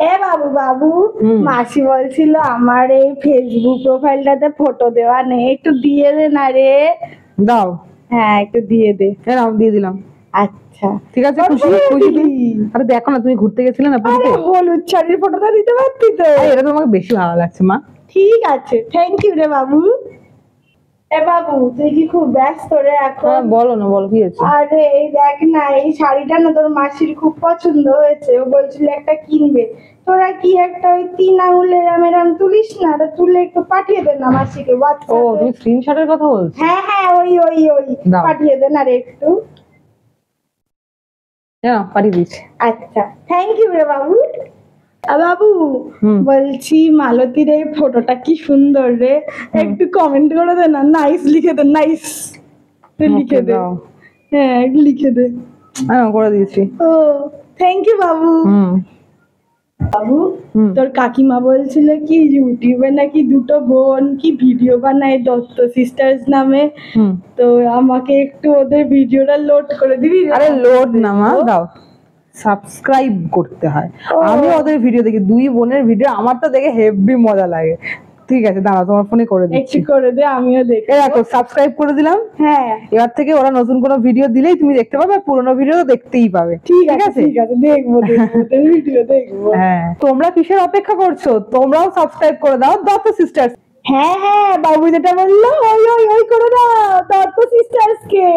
এ বাবু বাবু, মাসি বলছিল আমার এই ফেসবুক প্রোফাইলটাতে ফটো দেওয়া নেই, একটু দিয়ে দে না রে। দাও। হ্যাঁ একটু দিয়ে দে। এরাও দিয়ে দিলাম। আচ্ছা ঠিক আছে, খুশি খুশি তুমি? আরে দেখো না, তুমি ঘুরতে গেছিলে না পুরীতে, হলুদ শাড়ির ফটোটা দিতে পারতি তো। এটা তোমাকে বেশি ভালো লাগছে মা। ঠিক আছে, থ্যাংক ইউ রে বাবু। এ বাবু তুই কি খুব ব্যস্ত রে এখন? বলো না, বলো কি হয়েছে? আরে এই দেখ না, এই শাড়িটা না তোর মাসির খুব পছন্দ হয়েছে, ও বলছিল একটা কিনবে। তোরা কি একটা ওই 3 আঙুলের এরম তুলিস না, ওটা তুলে একটু পাঠিয়ে দে না মাসিকে ও হোয়াটসঅ্যাপে। তুমি স্ক্রিনশটের কথা বলছো? হ্যাঁ হ্যাঁ ওই ওই ওই দাও। পাঠিয়ে দে না রে একটু। হ্যাঁ পাঠিয়ে দিচ্ছি। আচ্ছা থ্যাংক ইউ রে বাবু। বাবু বলছি মালতীর এই ফটোটা কি সুন্দর রে, একটু কমেন্ট করে দে না, নাইস লিখে দে, নাইস লিখে দে। হ্যাঁ একটু লিখে দে। হ্যাঁ করে দিয়েছি। ও থ্যাংক ইউ বাবু। বাবু তোর কাকিমা বলছিল কি ইউটিউবে নাকি দুটো বোন কি ভিডিও বানায় দত্ত সিস্টার্স নামে, তো আমাকে একটু ওদের ভিডিওটা লোড করে দিবি? আরে লোড না মা, দাও, সাবস্ক্রাইব করতে হয়। আমি ওদের ভিডিও দেখি, দুই বোনের ভিডিও, আমার তো দেখে হেভি মজা লাগে। ঠিক আছে দাঁড়াও, তোমার ফোনে করে দিচ্ছি। একটু করে দে, আমিও দেখি। দেখো সাবস্ক্রাইব করে দিলাম। হ্যাঁ এবার থেকে ওরা নতুন কোনো ভিডিও দিলেই তুমি দেখতে পাবে, আর পুরোনো ভিডিও দেখতেই পাবে। ঠিক আছে ঠিক আছে, দেখবো দেখবো ওদের ভিডিও দেখবো। হ্যাঁ তোমরা কিসের অপেক্ষা করছো? তোমরাও সাবস্ক্রাইব করে দাও দত্ত সিস্টার্স। হ্যাঁ হ্যাঁ বাবু যেটা বললো ওই ওই ওই করে দাও দত্ত সিস্টার্স কে।